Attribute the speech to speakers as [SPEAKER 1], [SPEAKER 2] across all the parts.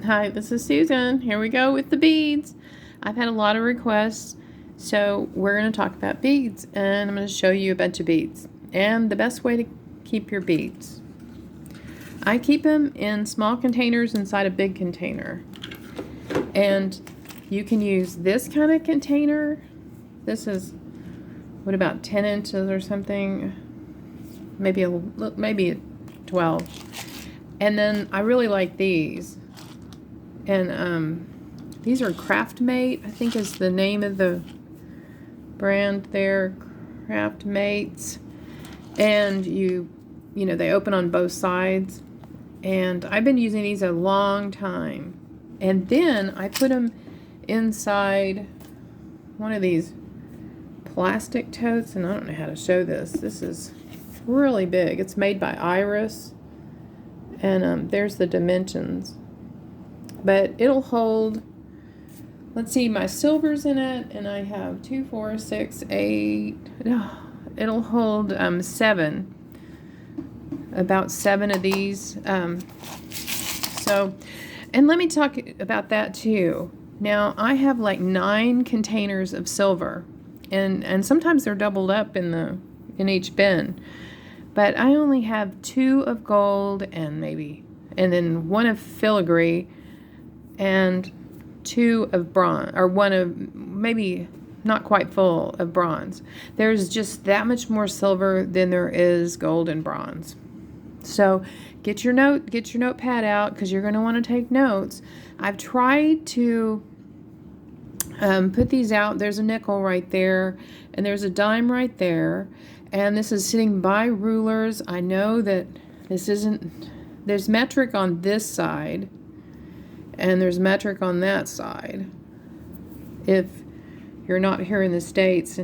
[SPEAKER 1] Hi, this is Susan. Here we go with the beads. I've had a lot of requests, so we're going to talk about beads, and I'm going to show you a bunch of beads and the best way to keep your beads. I keep them in small containers inside a big container, and you can use this kind of container. This is, what, about 10 inches or something, maybe 12. And then I really like these. And these are Craft Mate, I think is the name of the brand there, Craft Mates. And you know, they open on both sides. And I've been using these a long time. And then I put them inside one of these plastic totes, and I don't know how to show this. This is really big. It's made by Iris. And there's the dimensions. But it'll hold, let's see, my silver's in it, and I have 2, 4, 6, 8, it'll hold 7, about 7 of these. So, and let me talk about that too. Now, I have like 9 containers of silver, and sometimes they're doubled up in each bin. But I only have 2 of gold and then 1 of filigree, and 2 of bronze, or 1 of maybe not quite full of bronze. There's just that much more silver than there is gold and bronze. So get your notepad out, because you're going to want to take notes. I've tried to put these out. There's a nickel right there, and there's a dime right there, and this is sitting by rulers. I know that there's metric on this side, and there's metric on that side if you're not here in the States.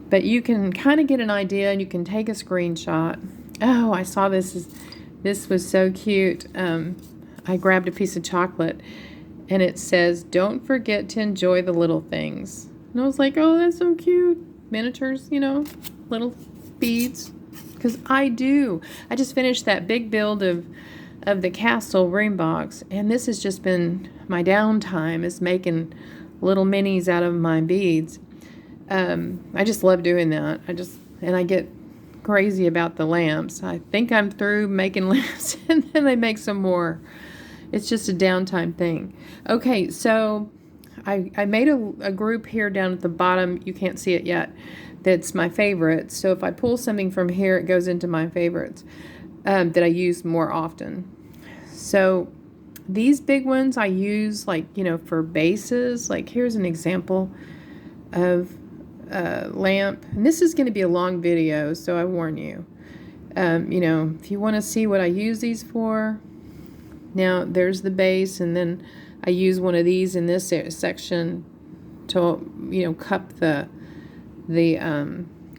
[SPEAKER 1] But you can kind of get an idea, and you can take a screenshot. Oh, I saw this. This was so cute. I grabbed a piece of chocolate, and it says, "Don't forget to enjoy the little things." And I was like, oh, that's so cute. Miniatures, you know, little beads. Because I do. I just finished that big build of the castle room box, and this has just been my downtime, is making little minis out of my beads. I just love doing that. And I get crazy about the lamps. I think I'm through making lamps, and then they make some more. It's just a downtime thing. Okay, so I made a group here down at the bottom. You can't see it yet. That's my favorites. So if I pull something from here, it goes into my favorites that I use more often. So these big ones I use, like, you know, for bases. Like, here's an example of a lamp. And this is going to be a long video, so I warn you. You know, if you want to see what I use these for. Now, there's the base, and then I use one of these in this section to, you know, cup the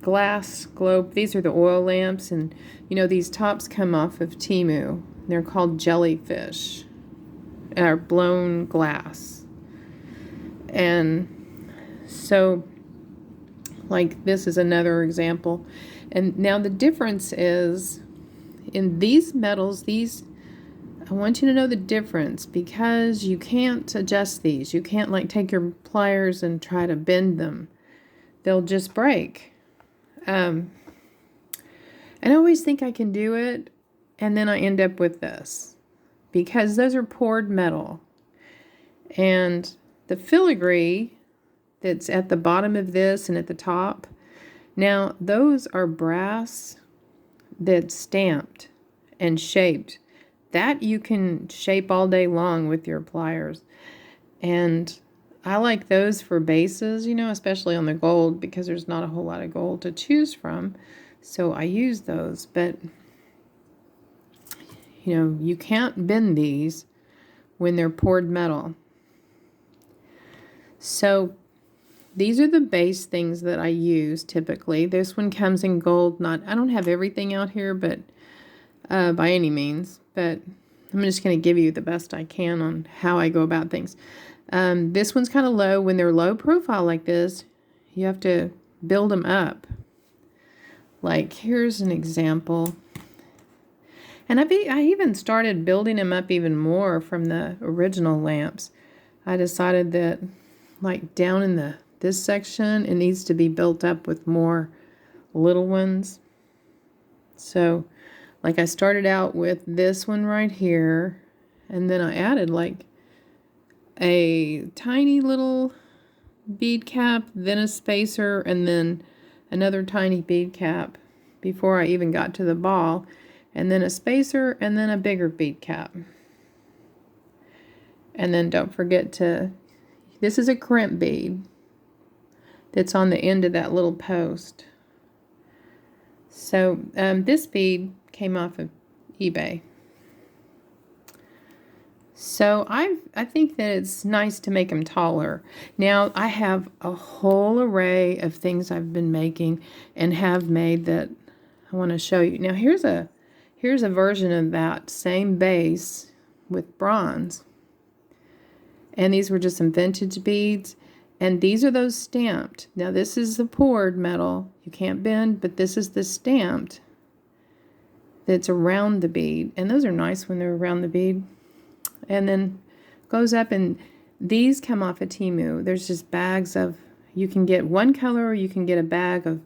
[SPEAKER 1] glass globe. These are the oil lamps, and, you know, these tops come off of Temu. They're called jellyfish, or blown glass. And so, like, this is another example. And now the difference is, in these metals, I want you to know the difference, because you can't adjust these. You can't, like, take your pliers and try to bend them. They'll just break. And I always think I can do it, and then I end up with this, because those are poured metal. And the filigree that's at the bottom of this and at the top, now those are brass that's stamped and shaped. That you can shape all day long with your pliers. And I like those for bases, you know, especially on the gold, because there's not a whole lot of gold to choose from. So I use those. But, you know, you can't bend these when they're poured metal. So these are the base things that I use typically. This one comes in gold. I don't have everything out here, but by any means. But I'm just going to give you the best I can on how I go about things. This one's kind of low. When they're low profile like this, you have to build them up. Like, here's an example. And I even started building them up even more from the original lamps. I decided that, like, down in this section, it needs to be built up with more little ones. So, like, I started out with this one right here, and then I added, like, a tiny little bead cap, then a spacer, and then another tiny bead cap before I even got to the ball, and then a spacer, and then a bigger bead cap. And then don't forget this is a crimp bead that's on the end of that little post. So this bead came off of eBay. So I think that it's nice to make them taller. Now I have a whole array of things I've been making and have made that I want to show you. Now here's a version of that same base with bronze. And these were just some vintage beads. And these are those stamped. Now this is the poured metal. You can't bend, but this is the stamped that's around the bead. And those are nice when they're around the bead. And then goes up, and these come off of Temu. There's just bags of, you can get one color or you can get a bag of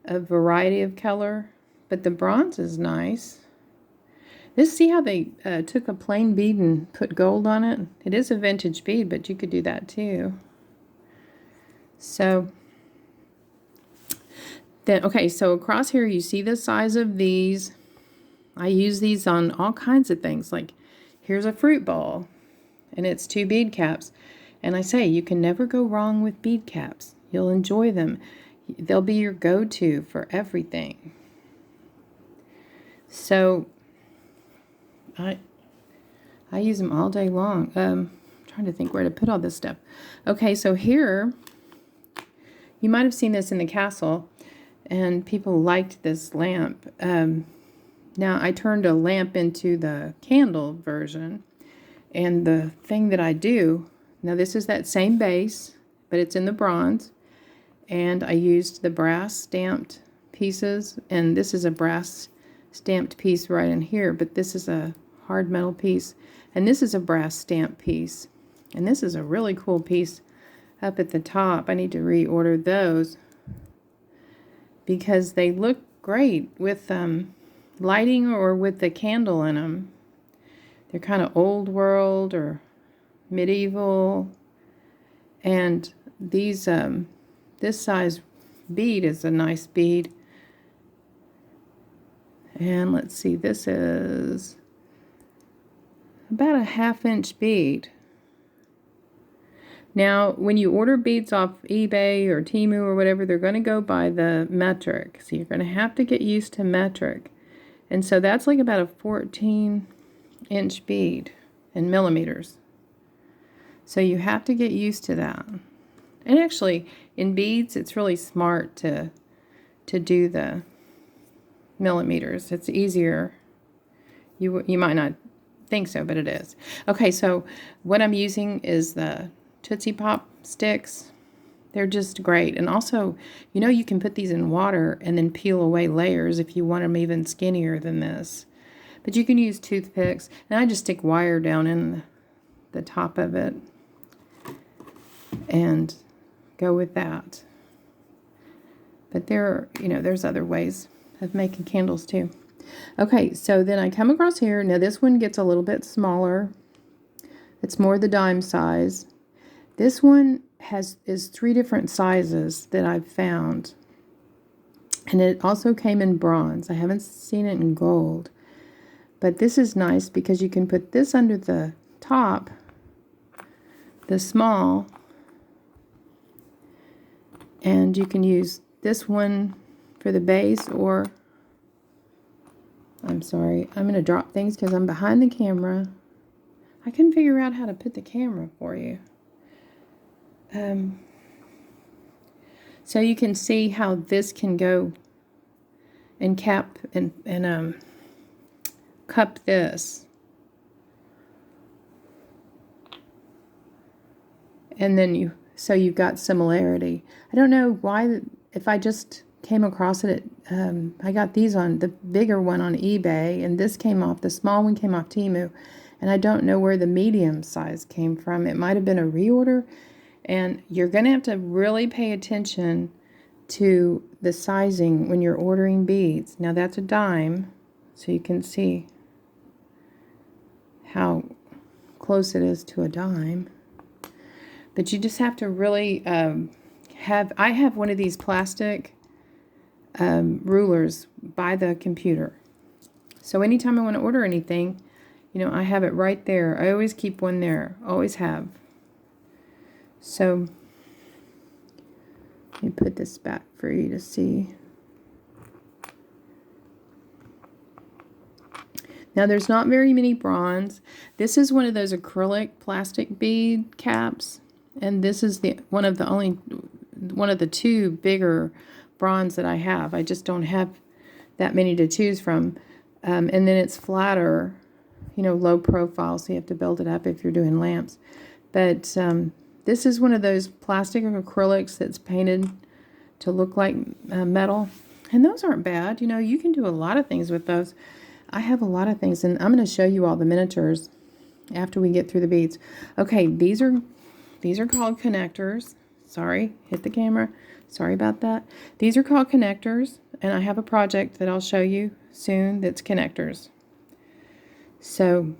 [SPEAKER 1] a variety of color. But the bronze is nice. See how they took a plain bead and put gold on it? It is a vintage bead, but you could do that too. So then, okay, so across here you see the size of these. I use these on all kinds of things. Like, here's a fruit bowl, and it's 2 bead caps. And I say, you can never go wrong with bead caps. You'll enjoy them. They'll be your go-to for everything. So I use them all day long. Trying to think where to put all this stuff. Okay, so here, you might have seen this in the castle, and people liked this lamp. Now, I turned a lamp into the candle version, and the thing that I do, now this is that same base, but it's in the bronze, and I used the brass stamped pieces, and this is a brass stamped piece right in here, but this is a hard metal piece, and this is a brass stamped piece, and this is a really cool piece up at the top. I need to reorder those because they look great with lighting or with the candle in them. They're kind of old world or medieval, and these this size bead is a nice bead. And let's see, this is about a 1/2 inch bead. Now, when you order beads off eBay or Temu or whatever, they're going to go by the metric. So you're going to have to get used to metric. And so that's like about a 14-inch bead in millimeters. So you have to get used to that. And actually, in beads, it's really smart to do the millimeters. It's easier. You might not think so, but it is. Okay, so what I'm using is the Tootsie Pop sticks. They're just great. And also, you know, you can put these in water and then peel away layers if you want them even skinnier than this. But you can use toothpicks. And I just stick wire down in the top of it and go with that. But there's other ways of making candles too. Okay, so then I come across here. Now this one gets a little bit smaller. It's more the dime size. This one is 3 different sizes that I've found. And it also came in bronze. I haven't seen it in gold. But this is nice because you can put this under the top, the small, and you can use this one for the base, or I'm sorry, I'm going to drop things because I'm behind the camera. I couldn't figure out how to put the camera for you. So you can see how this can go and cap and cup this. And then you've got similarity. I don't know why, if I just came across it at, I got these on, the bigger one on eBay, and this came off, the small one came off Temu, and I don't know where the medium size came from. It might have been a reorder, and you're going to have to really pay attention to the sizing when you're ordering beads. Now that's a dime, so you can see how close it is to a dime. But you just have to really I have one of these plastic rulers by the computer. So anytime I want to order anything, you know, I have it right there. I always keep one there, always have. So let me put this back for you to see. Now there's not very many bronze. This is one of those acrylic plastic bead caps, and this is one of the two bigger bronze that I have. I just don't have that many to choose from. And then it's flatter, you know, low profile, so you have to build it up if you're doing lamps. But this is one of those plastic or acrylics that's painted to look like metal. And those aren't bad. You know, you can do a lot of things with those. I have a lot of things, and I'm going to show you all the miniatures after we get through the beads. Okay, these are called connectors. Sorry, hit the camera. Sorry about that. These are called connectors, and I have a project that I'll show you soon that's connectors. So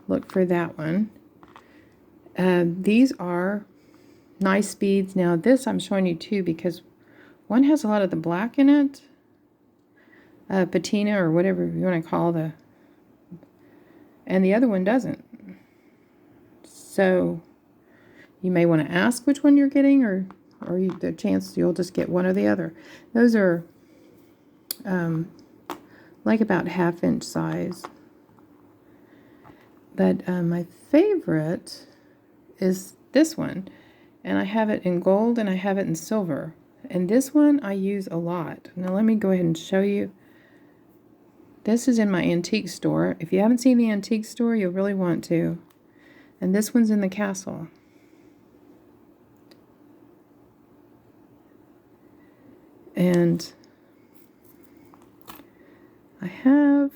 [SPEAKER 1] look for that one. These are nice beads. Now this I'm showing you too because one has a lot of the black in it. Patina or whatever you want to call and the other one doesn't. So you may want to ask which one you're getting, or the chance you'll just get one or the other. Those are like about 1/2 inch size. But my favorite is this one, and I have it in gold and I have it in silver, and this one I use a lot. Now let me go ahead and show you. This is in my antique store. If you haven't seen the antique store, you'll really want to. And this one's in the castle. And I have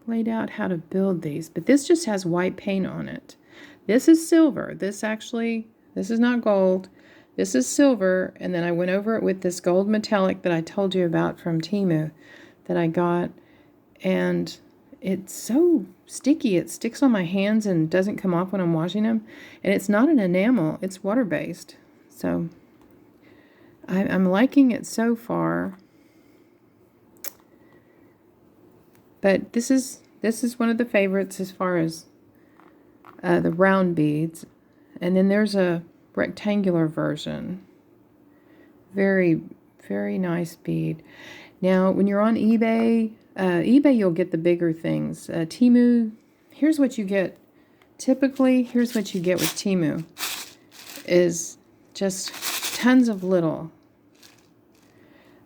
[SPEAKER 1] laid out how to build these, but this just has white paint on it. This is silver. This is not gold. This is silver, and then I went over it with this gold metallic that I told you about from Temu that I got. And it's so sticky, it sticks on my hands and doesn't come off when I'm washing them. And it's not an enamel, it's water-based. So I'm liking it so far. But this is one of the favorites as far as the round beads. And then there's a rectangular version. Very, very nice bead. Now, when you're on eBay, you'll get the bigger things. Temu, here's what you get. Typically, here's what you get with Temu, is just tons of little.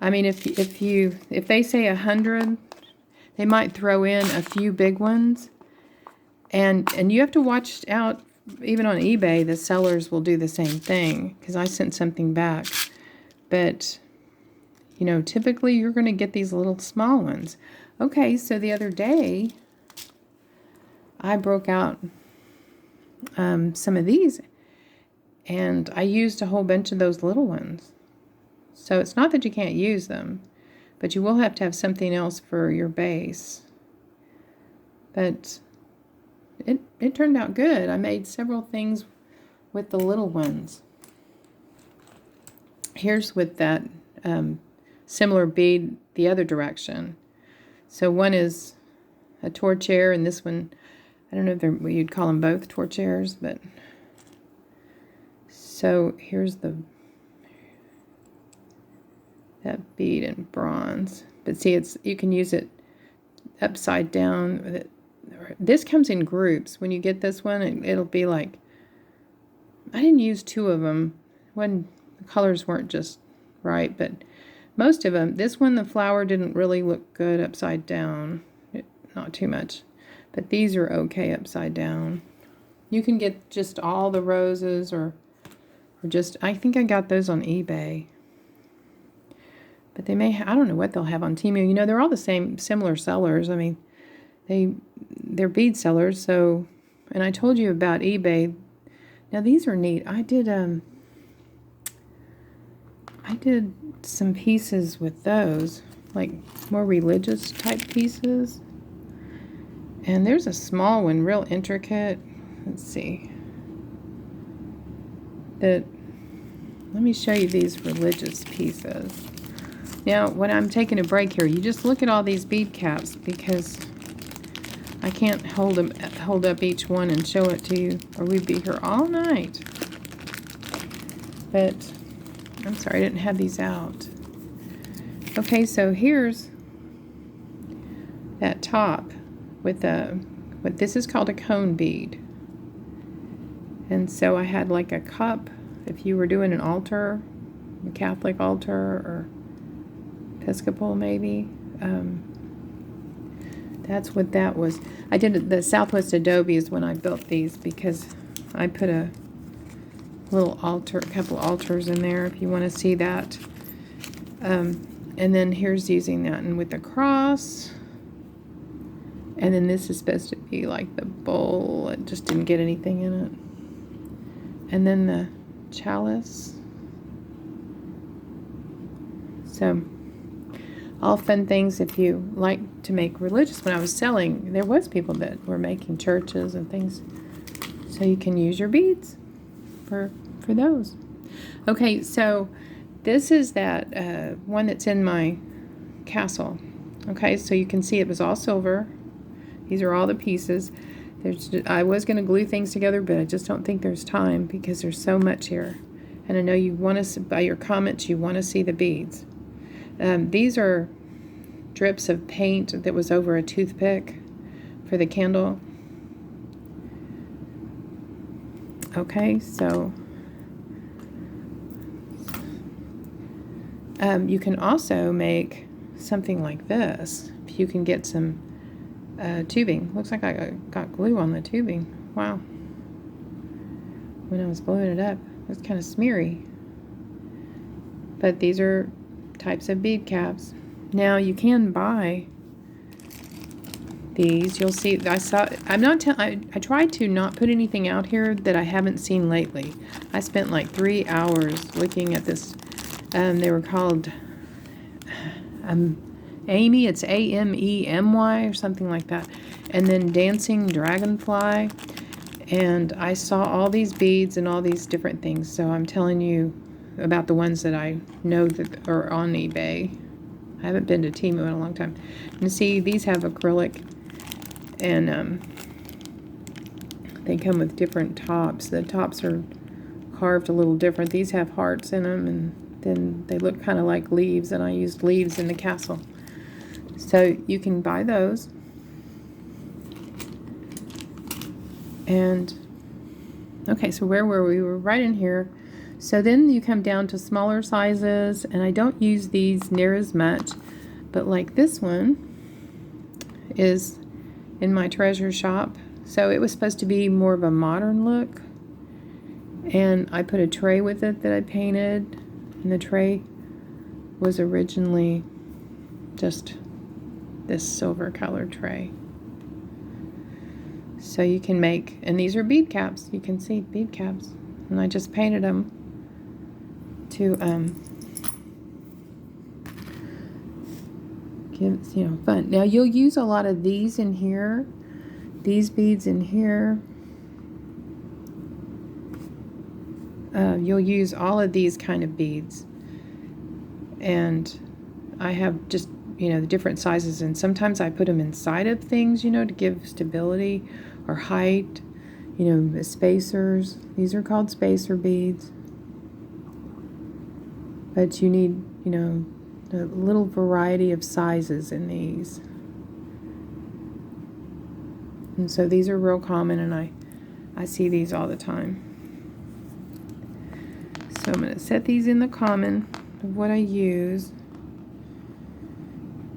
[SPEAKER 1] I mean, if they say 100, they might throw in a few big ones, and you have to watch out. Even on eBay, the sellers will do the same thing, because I sent something back. But you know, typically you're going to get these little small ones. Okay, so the other day, I broke out some of these, and I used a whole bunch of those little ones. So it's not that you can't use them, but you will have to have something else for your base. But it turned out good. I made several things with the little ones. Here's with that similar bead the other direction. So one is a torchair, and this one, I don't know if you'd call them both torchairs, but so here's that bead in bronze. But see, you can use it upside down. This comes in groups. When you get this one, it'll be like, I didn't use two of them when the colors weren't just right, but most of them. This one, the flower didn't really look good upside down. Not too much. But these are okay upside down. You can get just all the roses or just, I think I got those on eBay. But they may, I don't know what they'll have on Temu. You know, they're all the same, similar sellers. I mean, they're bead sellers. So, and I told you about eBay. Now these are neat. I did some pieces with those, like more religious type pieces. And there's a small one, real intricate. Let's see. Let me show you these religious pieces. Now, when I'm taking a break here, you just look at all these bead caps because I can't hold up each one and show it to you, or we'd be here all night. But I'm sorry, I didn't have these out. Okay, so here's that top with what this is called a cone bead. And so I had like a cup, if you were doing an altar, a Catholic altar or Episcopal maybe. That's what that was. I did the Southwest Adobe is when I built these because I put a little altar, a couple altars in there if you want to see that. And then here's using that and with the cross. And then this is supposed to be like the bowl. It just didn't get anything in it. And then the chalice. So all fun things if you like to make religious. When I was selling, there was people that were making churches and things. So you can use your beads for those. Okay, so this is that one that's in my castle. Okay, so you can see it was all silver. These are all the pieces. I was going to glue things together, but I just don't think there's time because there's so much here. And I know you want to, by your comments, you want to see the beads. These are drips of paint that was over a toothpick for the candle. Okay, so you can also make something like this. If you can get some tubing. Looks like I got glue on the tubing. Wow. When I was gluing it up, it was kind of smeary. But these are types of bead caps. Now you can buy these. You'll see. I tried to not put anything out here that I haven't seen lately. I spent like 3 hours looking at this. They were called Amy. It's AMEMY or something like that. And then Dancing Dragonfly. And I saw all these beads and all these different things. So I'm telling you about the ones that I know that are on eBay. I haven't been to Temu in a long time. And see, these have acrylic, and they come with different tops. The tops are carved a little different. These have hearts in them, and then they look kind of like leaves, and I used leaves in the castle. So you can buy those. And okay, so where were we? We were right in here. So then you come down to smaller sizes, and I don't use these near as much, but like this one is in my treasure shop. So it was supposed to be more of a modern look, and I put a tray with it that I painted, and the tray was originally just this silver colored tray. So you can make, and these are bead caps. You can see bead caps, and I just painted them to give, fun. Now you'll use a lot of these in here, these beads in here. You'll use all of these kind of beads, and I have just the different sizes, and sometimes I put them inside of things to give stability or height. The spacers, these are called spacer beads. But you need, a little variety of sizes in these. And so these are real common, and I see these all the time. So I'm going to set these in the common of what I use.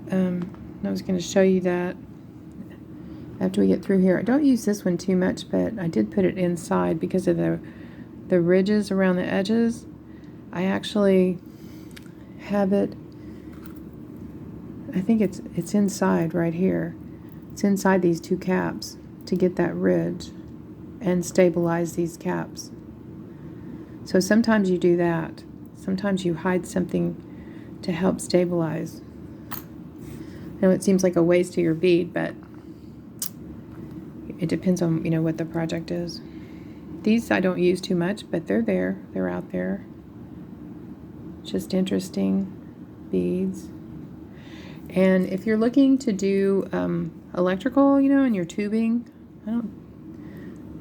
[SPEAKER 1] I was going to show you that after we get through here. I don't use this one too much, but I did put it inside because of the ridges around the edges. I actually have it I think it's inside right here. It's inside these two caps to get that ridge and stabilize these caps. So sometimes you do that. Sometimes you hide something to help stabilize. I know it seems like a waste of your bead, but it depends on, you know, what the project is. These I don't use too much, but they're there. They're out there. Just interesting beads. And if you're looking to do electrical, you know, in your tubing,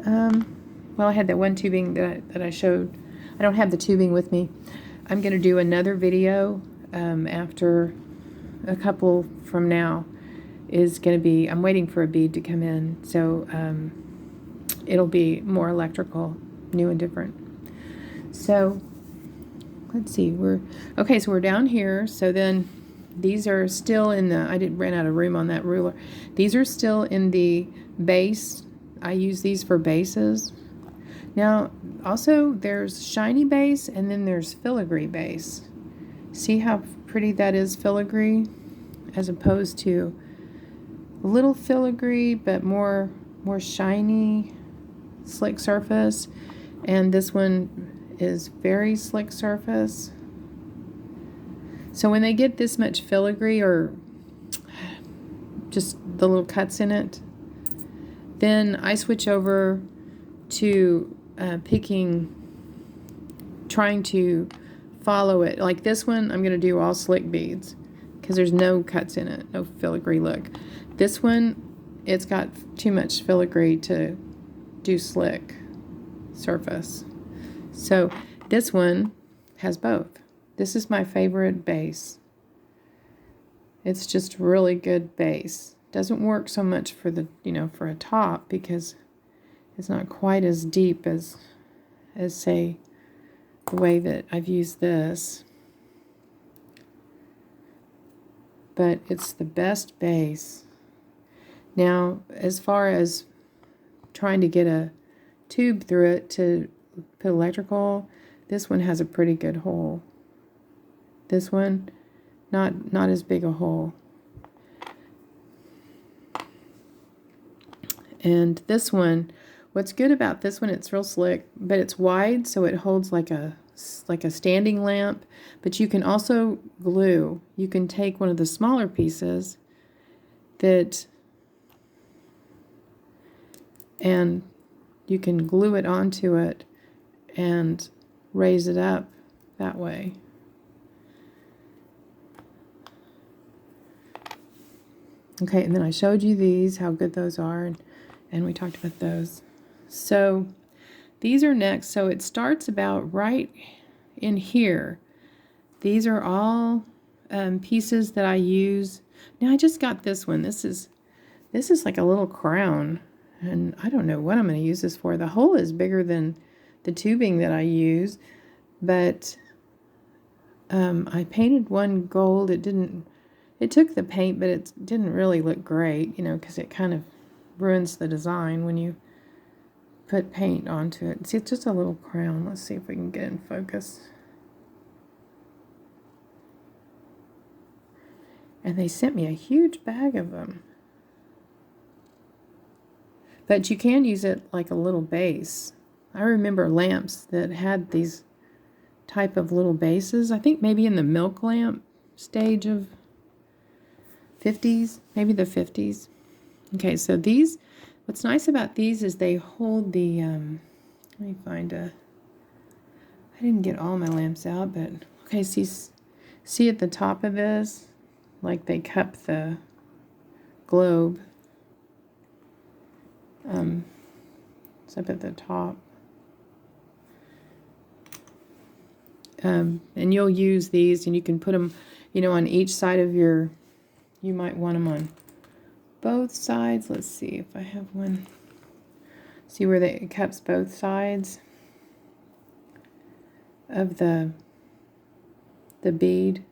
[SPEAKER 1] well, I had that one tubing that I showed. I don't have the tubing with me. I'm going to do another video after a couple from now is going to be, I'm waiting for a bead to come in, so it'll be more electrical, new and different. So let's see, okay, so we're down here. So then these are still in the, I ran out of room on that ruler. These are still in the base. I use these for bases. Now also there's shiny base and then there's filigree base. See how pretty that is, filigree, as opposed to a little filigree but more shiny, slick surface. And this one is very slick surface. So when they get this much filigree or just the little cuts in it, then I switch over to trying to follow it. Like this one, I'm going to do all slick beads because there's no cuts in it, no filigree look. This one, it's got too much filigree to do slick surface. So this one has both. This is my favorite base. It's just really good base. Doesn't work so much for the, you know, for a top because it's not quite as deep as say the way that I've used this. But it's the best base. Now, as far as trying to get a tube through it to put electrical, this one has a pretty good hole. This one, not as big a hole. And this one, what's good about this one, it's real slick, but it's wide, so it holds like a standing lamp. But you can also glue. You can take one of the smaller pieces and you can glue it onto it and raise it up that way. Okay, and then I showed you these, how good those are, and we talked about those. So these are next. So it starts about right in here. These are all pieces that I use. Now I just got this one. This is like a little crown, and I don't know what I'm going to use this for. The hole is bigger than the tubing that I use, but I painted one gold. It took the paint, but it didn't really look great, you know, because it kind of ruins the design when you put paint onto it. See, it's just a little crown. Let's see if we can get in focus. And they sent me a huge bag of them. But you can use it like a little base. I remember lamps that had these type of little bases. I think maybe in the milk lamp stage of 50s, maybe the 50s. Okay, so these, what's nice about these is they hold the, let me find I didn't get all my lamps out, but, okay, see at the top of this, like they cup the globe. It's up at the top. And you'll use these, and you can put them, you know, on each side of your, you might want them on both sides. Let's see if I have one. See where it cups both sides of the bead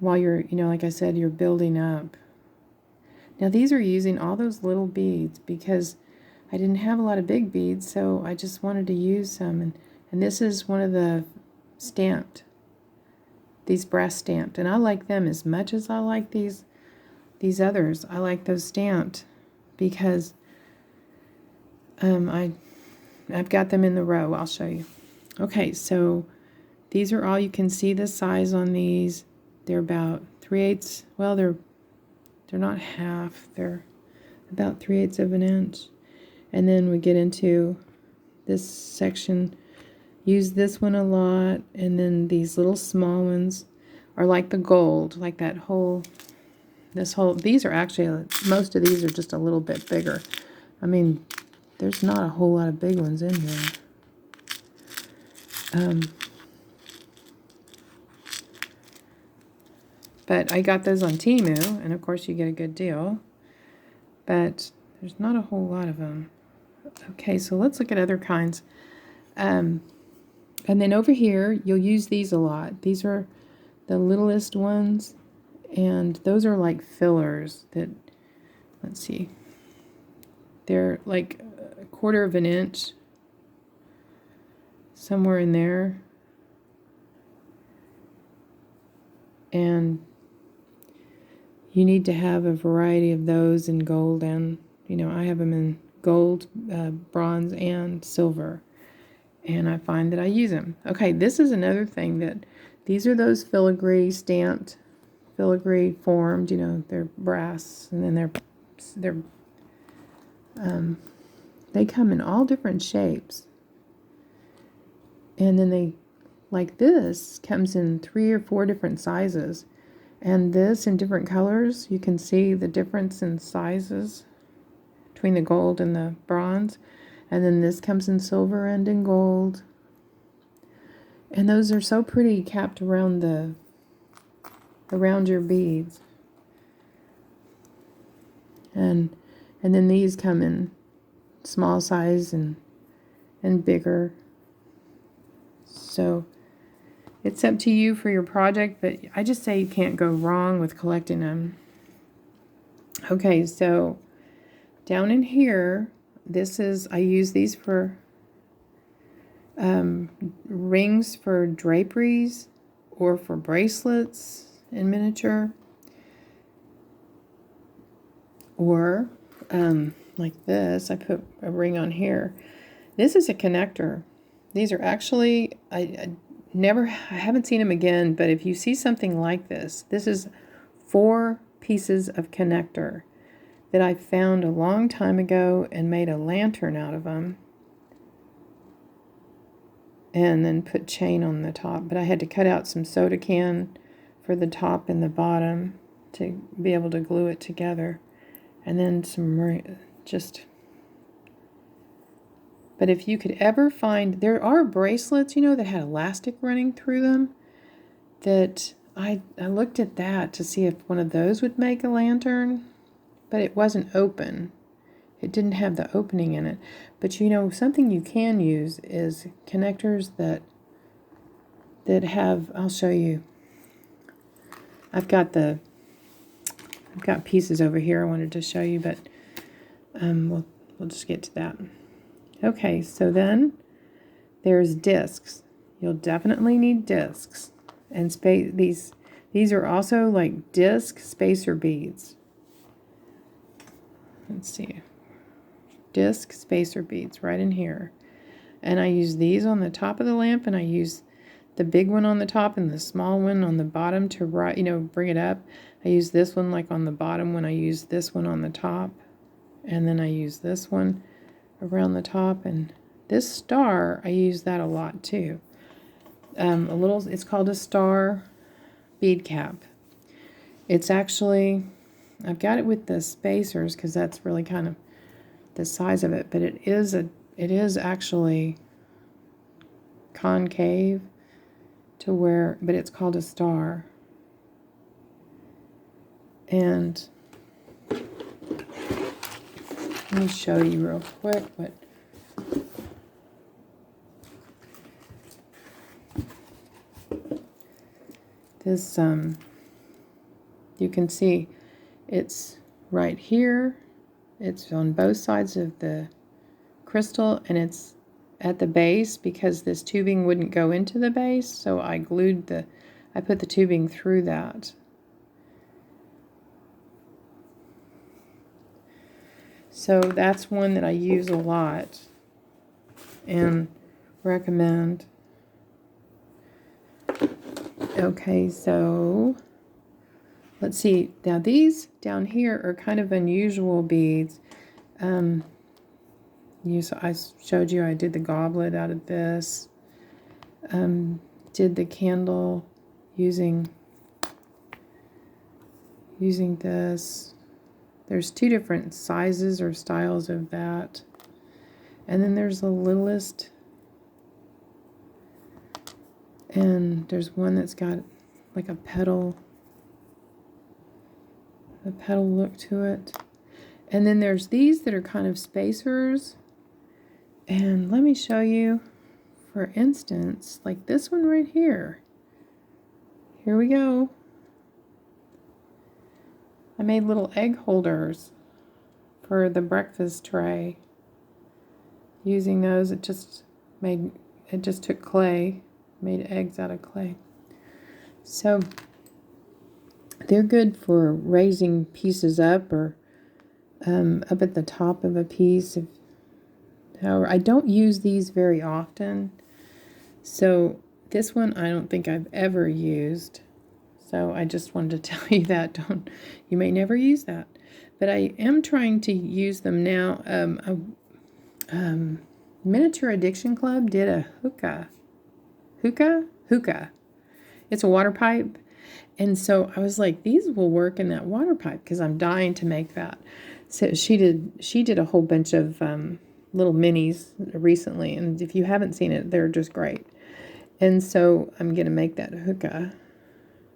[SPEAKER 1] while you're, you know, like I said, you're building up. Now these are using all those little beads because I didn't have a lot of big beads, so I just wanted to use some. And this is one of the stamped these brass stamped, and I like them as much as I like these others. I like those stamped because I've got them in the row. I'll show you. Okay, so these are all, you can see the size on these. They're about 3/8. Well, they're not half. They're about 3/8 of an inch. And then we get into this section. Use this one a lot, and then these little small ones are like the gold, like that whole, these are actually, most of these are just a little bit bigger. I mean, there's not a whole lot of big ones in here. But I got those on Temu, and of course you get a good deal. But there's not a whole lot of them. Okay, so let's look at other kinds. And then over here, you'll use these a lot. These are the littlest ones, and those are like fillers that, let's see, they're like 1/4 of an inch, somewhere in there. And you need to have a variety of those in gold, and, you know, I have them in gold, bronze, and silver. And I find that I use them. Okay, this is another thing that, these are those filigree stamped, filigree formed, you know, they're brass, and then they come in all different shapes. And then they, like this, comes in 3 or 4 different sizes. And this in different colors, you can see the difference in sizes between the gold and the bronze. And then this comes in silver and in gold. And those are so pretty, capped around around your beads. And then these come in small size and bigger. So it's up to you for your project, but I just say you can't go wrong with collecting them. Okay, so down in here, this is, I use these for rings for draperies or for bracelets in miniature, or like this, I put a ring on here. This is a connector. These are actually, I haven't seen them again, but if you see something like this, this is 4 pieces of connector that I found a long time ago and made a lantern out of them, and then put chain on the top. But I had to cut out some soda can for the top and the bottom to be able to glue it together, and then some just. But if you could ever find, there are bracelets, you know, that had elastic running through them, that I looked at that to see if one of those would make a lantern, but it wasn't open. It didn't have the opening in it. But you know, something you can use is connectors that have, I'll show you. I've got pieces over here I wanted to show you, but we'll just get to that. Okay, so then there's discs. You'll definitely need discs. And these are also like disc spacer beads. Let's see. Disc spacer beads right in here. And I use these on the top of the lamp, and I use the big one on the top and the small one on the bottom to bring it up. I use this one like on the bottom when I use this one on the top. And then I use this one around the top, and this star, I use that a lot too. It's called a star bead cap. It's actually, I've got it with the spacers because that's really kind of the size of it, but it is actually concave to where, but it's called a star. And let me show you real quick what this, you can see it's right here. It's on both sides of the crystal, and it's at the base because this tubing wouldn't go into the base, so I glued I put the tubing through that. So that's one that I use a lot and recommend. Okay, so let's see. Now these down here are kind of unusual beads. I showed you I did the goblet out of this. Did the candle using this. There's two different sizes or styles of that. And then there's the littlest. And there's one that's got like a petal look to it. And then there's these that are kind of spacers. And let me show you, for instance, like this one right here. Here we go. I made little egg holders for the breakfast tray. Using those, it just took clay, made eggs out of clay. So they're good for raising pieces up or up at the top of a piece. However, I don't use these very often. So this one I don't think I've ever used. So I just wanted to tell you that. You may never use that. But I am trying to use them now. Miniature Addiction Club did a hookah. It's a water pipe. And so I was like, these will work in that water pipe because I'm dying to make that. So she did a whole bunch of little minis recently. And if you haven't seen it, they're just great. And so I'm going to make that hookah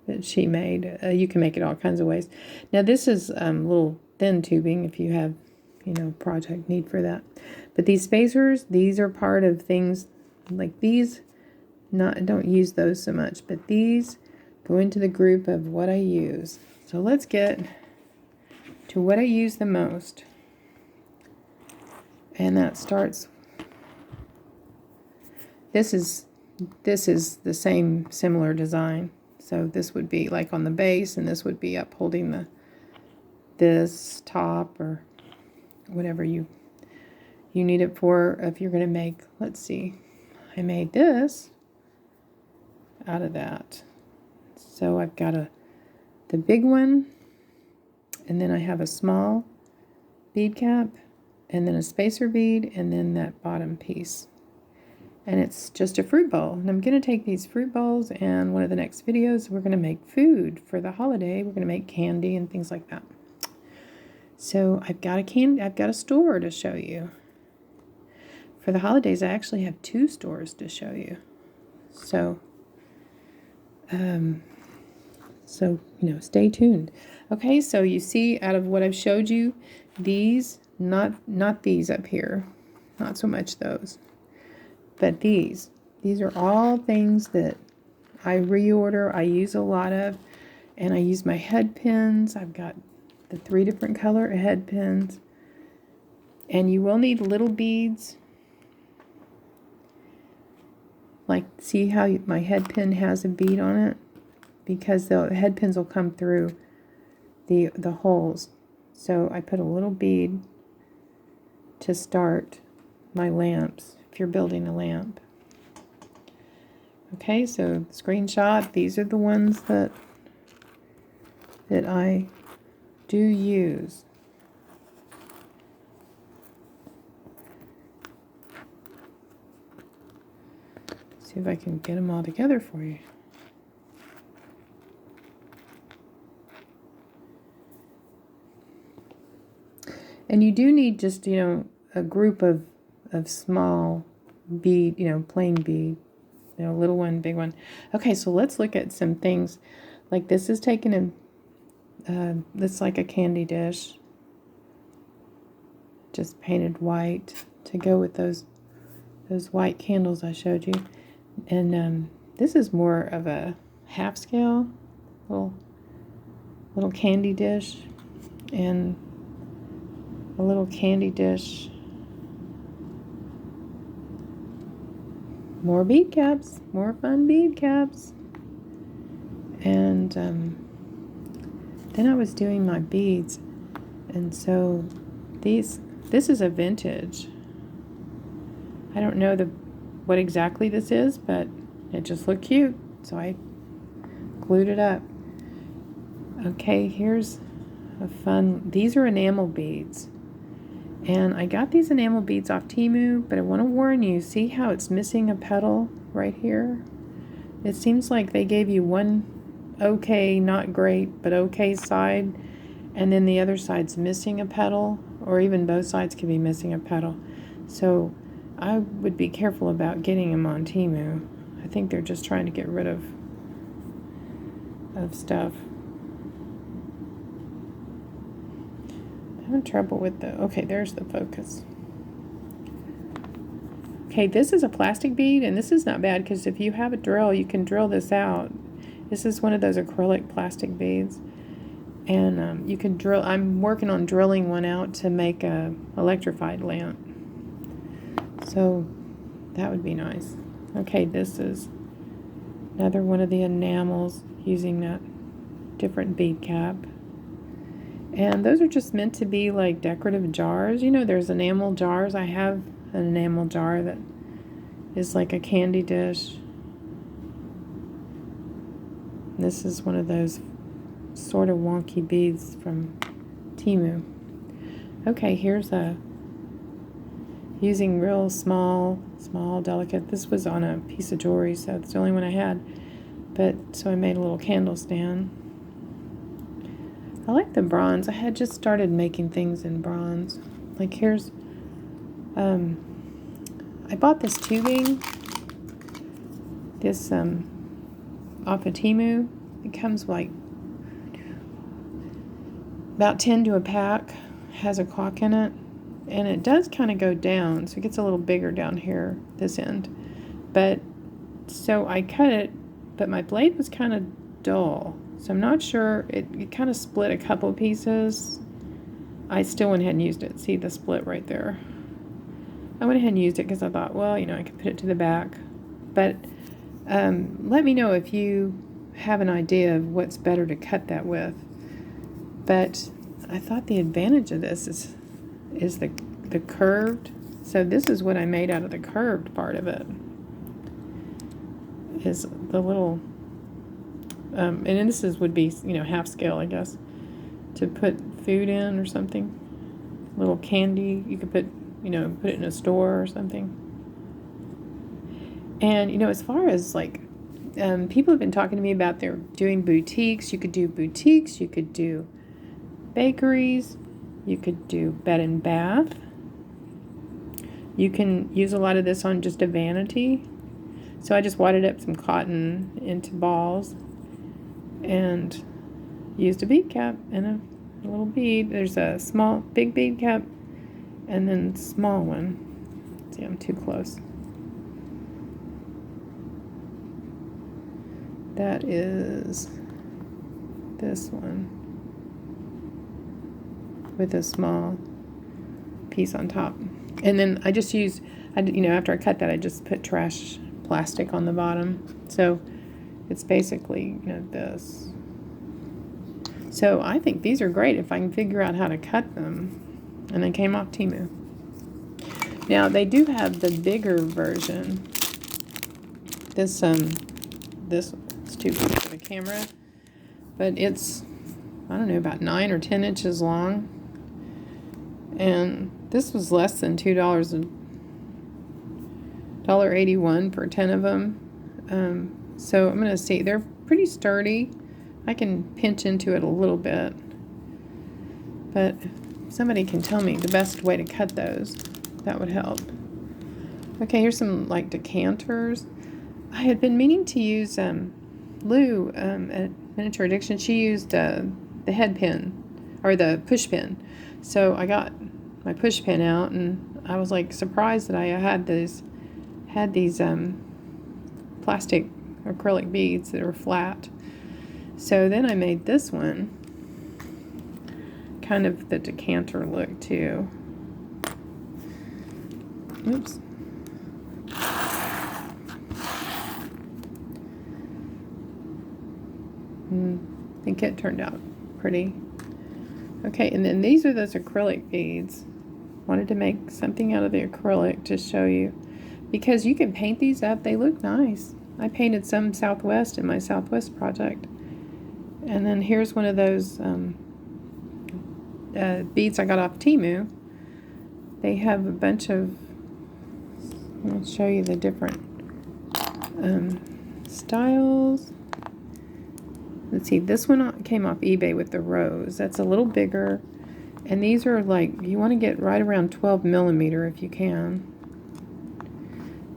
[SPEAKER 1] that she made. You can make it all kinds of ways. Now this is little thin tubing if you have, project need for that. But these spacers, these are part of things like these. I don't use those so much, but these go into the group of what I use. So let's get to what I use the most. And that starts, this is the same similar design. So this would be like on the base, and this would be up holding this top or whatever you need it for. If you're going to make, let's see, I made this out of that. So I've got the big one, and then I have a small bead cap, and then a spacer bead, and then that bottom piece. And it's just a fruit bowl. And I'm going to take these fruit bowls, and one of the next videos, we're going to make food for the holiday. We're going to make candy and things like that. So I've got a store to show you. For the holidays, I actually have 2 stores to show you. So, stay tuned. Okay, so you see out of what I've showed you, these, not these up here, not so much those. But these are all things that I reorder, I use a lot of, and I use my head pins. I've got the 3 different color head pins. And you will need little beads. Like, see how my head pin has a bead on it? Because the head pins will come through the holes. So I put a little bead to start my lamps. If you're building a lamp. Okay, so screenshot, these are the ones that I do use. See if I can get them all together for you. And you do need just, a group of small bead, plain bead, little one, big one. Okay, so let's look at some things. Like this is taken in, it's like a candy dish, just painted white to go with those white candles I showed you. And this is more of a half scale, little candy dish, and a little candy dish. More bead caps, more fun bead caps. And then I was doing my beads, and so this is a vintage. I don't know what exactly this is, but it just looked cute, so I glued it up. Okay, here's a fun, these are enamel beads. And I got these enamel beads off Temu, but I want to warn you, see how it's missing a petal right here? It seems like they gave you one okay, not great, but okay side, and then the other side's missing a petal, or even both sides could be missing a petal. So I would be careful about getting them on Temu. I think they're just trying to get rid of stuff. I'm having trouble with okay, there's the focus. Okay, this is a plastic bead, and this is not bad because if you have a drill, you can drill this out. This is one of those acrylic plastic beads, and you can drill. I'm working on drilling one out to make a electrified lamp, so that would be nice. Okay, this is another one of the enamels using that different bead cap. And those are just meant to be like decorative jars. You know, there's enamel jars. I have an enamel jar that is like a candy dish. This is one of those sort of wonky beads from Temu. Okay, here's using real small, delicate. This was on a piece of jewelry, so it's the only one I had. But so I made a little candle stand. I like the bronze. I had just started making things in bronze. Like here's, I bought this tubing, this off of Temu. It comes like about 10 to a pack, has a caulk in it, and it does kind of go down, so it gets a little bigger down here, this end. But, so I cut it, but my blade was kind of dull. So I'm not sure, it kind of split a couple pieces. I still went ahead and used it. See the split right there? I went ahead and used it because I thought, well, you know, I could put it to the back. But let me know if you have an idea of what's better to cut that with. But I thought the advantage of this is the curved. So this is what I made out of the curved part of it. Is the little... and then this would be, you know, half scale, I guess, to put food in or something. Little candy, you could put, you know, put it in a store or something. And, you know, as far as like, people have been talking to me about they're doing boutiques. You could do boutiques, you could do bakeries, you could do bed and bath. You can use a lot of this on just a vanity. So I just wadded up some cotton into balls and used a bead cap and a little bead. There's a small, big bead cap and then small one. See, I'm too close. That is this one with a small piece on top. And then I just used, you know, after I cut that, I just put trash plastic on the bottom. So it's basically, you know, this. So I think these are great if I can figure out how to cut them. And they came off Temu. Now they do have the bigger version. This it's too big for the camera, but it's, I don't know, about 9 or 10 inches long. And this was less than $2, $1.81 for 10 of them. So I'm going to see, they're pretty sturdy. I can pinch into it a little bit, but if somebody can tell me the best way to cut those, that would help. Okay, here's some like decanters. I had been meaning to use Lou at Miniature Addiction. She used the head pin or the push pin. So I got my push pin out, and I was like surprised that I had these plastic acrylic beads that are flat. So then I made this one, kind of the decanter look too. Oops. think it turned out pretty. Okay, and then these are those acrylic beads. Wanted to make something out of the acrylic to show you, because you can paint these up. They look nice. I painted some Southwest in my Southwest project. And then here's one of those beads I got off Temu. They have a bunch of, I'll show you the different styles. Let's see, this one came off eBay with the rose. That's a little bigger. And these are like, you want to get right around 12 millimeter if you can.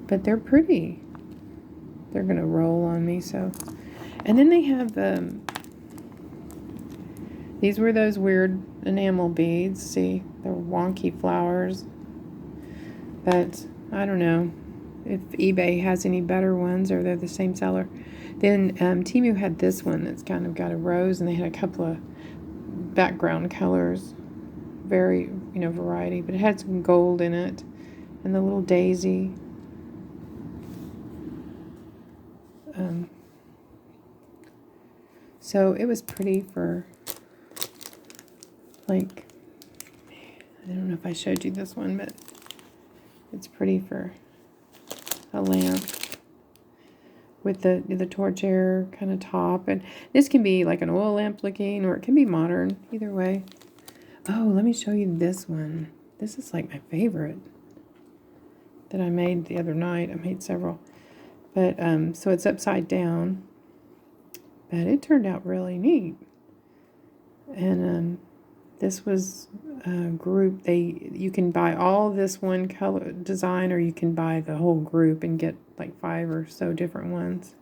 [SPEAKER 1] But they're pretty. They're going to roll on me, so. And then they have, these were those weird enamel beads. See, they're wonky flowers. But I don't know if eBay has any better ones or they're the same seller. Then Temu had this one that's kind of got a rose, and they had a couple of background colors. Very, variety. But it had some gold in it. And the little daisy. So it was pretty for, like, I don't know if I showed you this one, but it's pretty for a lamp with the torch-air kind of top. And this can be like an oil lamp looking, or it can be modern, either way. Oh, let me show you this one. This is like my favorite that I made the other night. I made several. But, so it's upside down. But it turned out really neat. And this was a group. You can buy all this one color design, or you can buy the whole group and get like 5 or so different ones.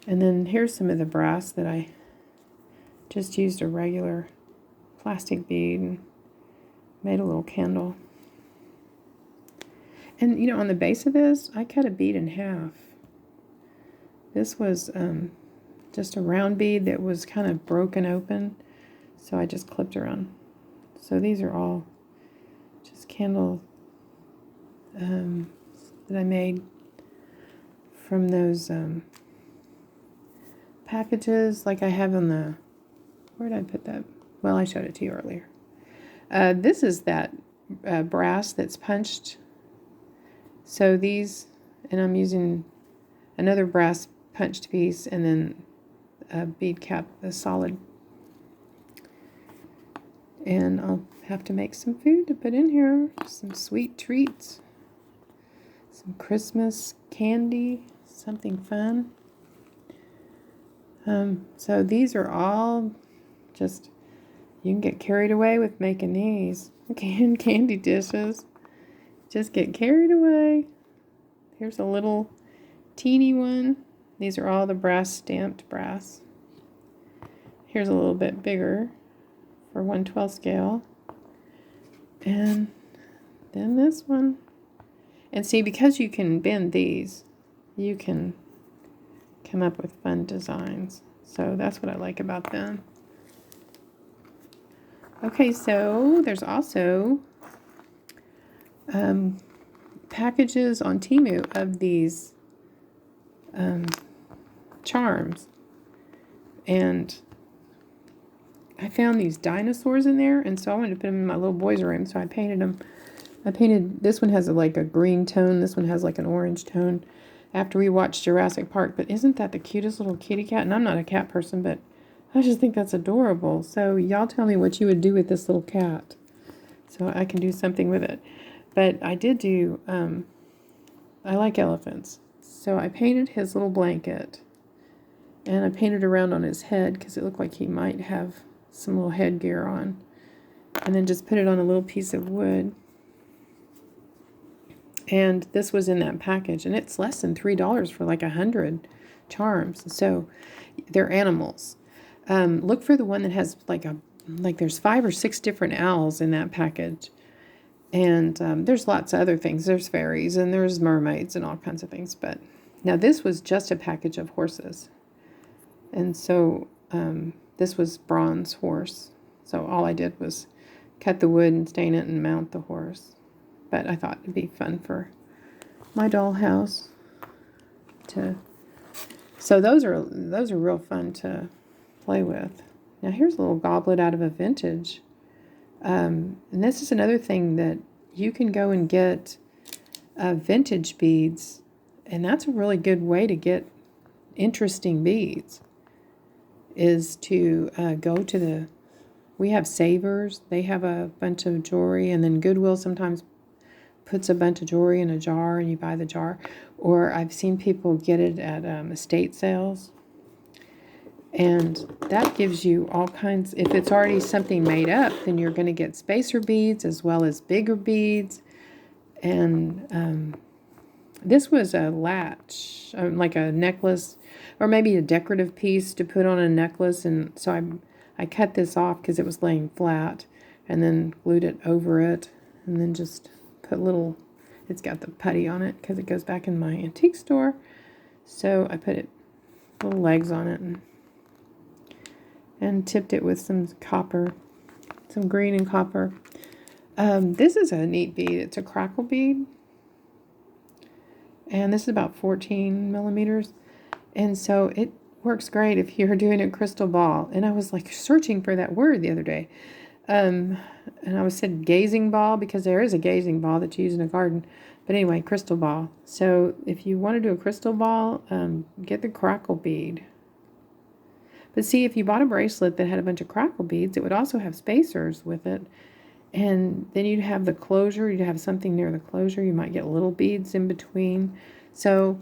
[SPEAKER 1] And then here's some of the brass that I just used a regular plastic bead and made a little candle. And on the base of this, I cut a bead in half. This was just a round bead that was kind of broken open, so I just clipped around. So these are all just candle that I made from those packages, like I have on the, where did I put that? Well, I showed it to you earlier. This is that brass that's punched. So these, and I'm using another brass punched piece, and then a bead cap, a solid. And I'll have to make some food to put in here. Some sweet treats. Some Christmas candy. Something fun. So these are all just, you can get carried away with making these. Canned candy dishes. Just get carried away. Here's a little teeny one. These are all the brass, stamped brass. Here's a little bit bigger for 1/12 scale. And then this one. And see, because you can bend these, you can come up with fun designs. So that's what I like about them. Okay, so there's also packages on Temu of these charms, and I found these dinosaurs in there, and so I wanted to put them in my little boy's room, so I painted them. This one has like a green tone, this one has like an orange tone, after we watched Jurassic Park. But isn't that the cutest little kitty cat? And I'm not a cat person, but I just think that's adorable. So y'all tell me what you would do with this little cat, so I can do something with it. But I did do, I like elephants. So I painted his little blanket, and I painted around on his head because it looked like he might have some little headgear on. And then just put it on a little piece of wood. And this was in that package, and it's less than $3 for like 100 charms. So they're animals. Look for the one that has like there's 5 or 6 different owls in that package. And there's lots of other things. There's fairies and there's mermaids and all kinds of things. But now this was just a package of horses. And so this was bronze horse. So all I did was cut the wood and stain it and mount the horse. But I thought it'd be fun for my dollhouse to So those are real fun to play with. Now here's a little goblet out of a vintage. And this is another thing that you can go and get vintage beads, and that's a really good way to get interesting beads, is to go to the, we have Savers, they have a bunch of jewelry, and then Goodwill sometimes puts a bunch of jewelry in a jar and you buy the jar, or I've seen people get it at estate sales. And that gives you all kinds, if it's already something made up, then you're going to get spacer beads as well as bigger beads. And this was a latch, like a necklace, or maybe a decorative piece to put on a necklace. And so I cut this off because it was laying flat, and then glued it over it, and then just put little, it's got the putty on it because it goes back in my antique store. So I put little legs on it and tipped it with some copper, some green and copper. This is a neat bead. It's a crackle bead. And this is about 14 millimeters. And so it works great if you're doing a crystal ball. And I was like searching for that word the other day. And I said gazing ball because there is a gazing ball that you use in a garden. But anyway, crystal ball. So if you want to do a crystal ball, get the crackle bead. But see, if you bought a bracelet that had a bunch of crackle beads, it would also have spacers with it. And then you'd have the closure. You'd have something near the closure. You might get little beads in between. So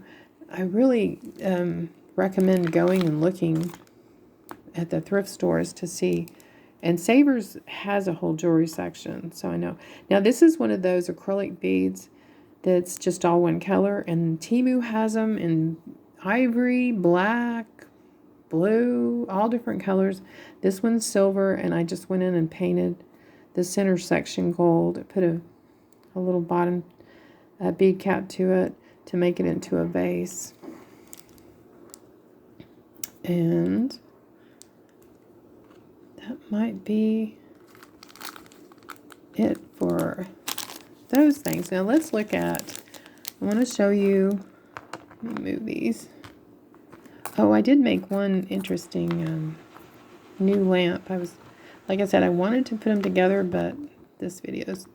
[SPEAKER 1] I really recommend going and looking at the thrift stores to see. And Savers has a whole jewelry section, so I know. Now, this is one of those acrylic beads that's just all one color. And Temu has them in ivory, black, blue, all different colors. This one's silver, and I just went in and painted the center section gold. I put a little bottom bead cap to it to make it into a vase. And that might be it for those things. Now let's look at, I want to show you, let me move these. Oh, I did make one interesting new lamp. Like I said, I wanted to put them together, but this video's,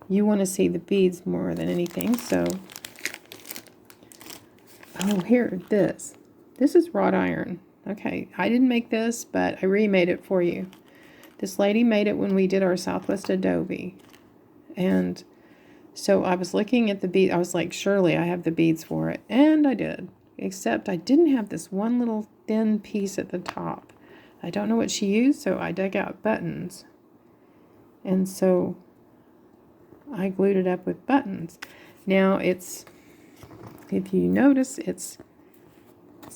[SPEAKER 1] you want to see the beads more than anything. So, oh, here, this is wrought iron. Okay, I didn't make this, but I remade it for you. This lady made it when we did our Southwest Adobe. And so I was looking at the bead. I was like, surely I have the beads for it. And I did. Except I didn't have this one little thin piece at the top. I don't know what she used, so I dug out buttons. And so I glued it up with buttons. Now it's, if you notice, it's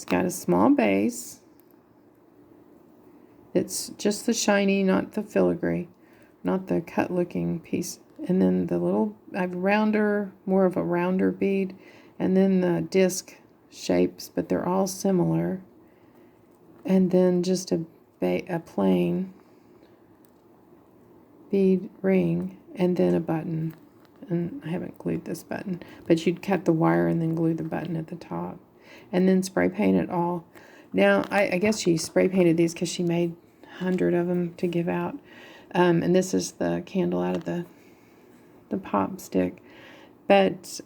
[SPEAKER 1] got a small base. It's just the shiny, not the filigree, not the cut looking piece. And then the little, I have rounder, more of a rounder bead. And then the disc shapes, but they're all similar. And then just a plain bead ring, and then a button. And I haven't glued this button, but you'd cut the wire and then glue the button at the top, and then spray paint it all. Now I guess she spray painted these because she made 100 of them to give out. And this is the candle out of the pop stick, but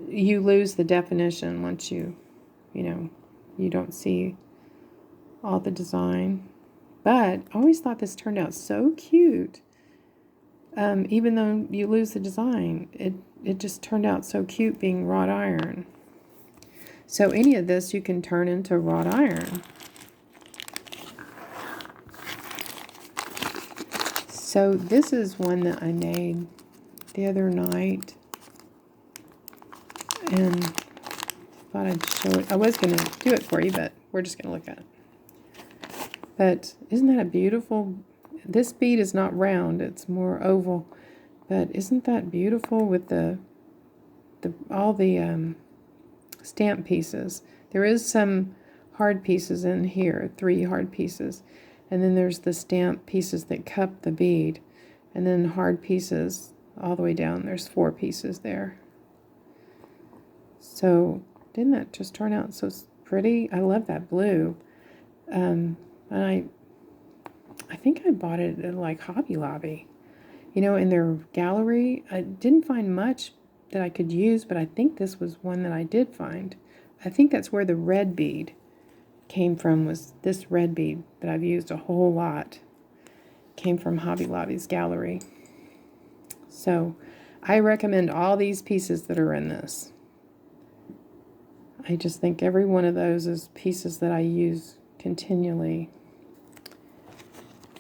[SPEAKER 1] you lose the definition once you don't see all the design. But I always thought this turned out so cute. Even though you lose the design, it just turned out so cute being wrought iron. So any of this you can turn into wrought iron. So this is one that I made the other night, and thought I'd show it. I was going to do it for you, but we're just going to look at it. But isn't that a beautiful, this bead is not round, it's more oval, but isn't that beautiful with all the stamp pieces? There is some hard pieces in here, 3 hard pieces, and then there's the stamp pieces that cup the bead, and then hard pieces all the way down. There's 4 pieces there. So Didn't that just turn out so pretty? I love that blue. And I think I bought it at like Hobby Lobby. You know, in their gallery. I didn't find much that I could use, but I think this was one that I did find. I think that's where the red bead came from, was this red bead that I've used a whole lot. Came from Hobby Lobby's gallery. So I recommend all these pieces that are in this. I just think every one of those is pieces that I use continually.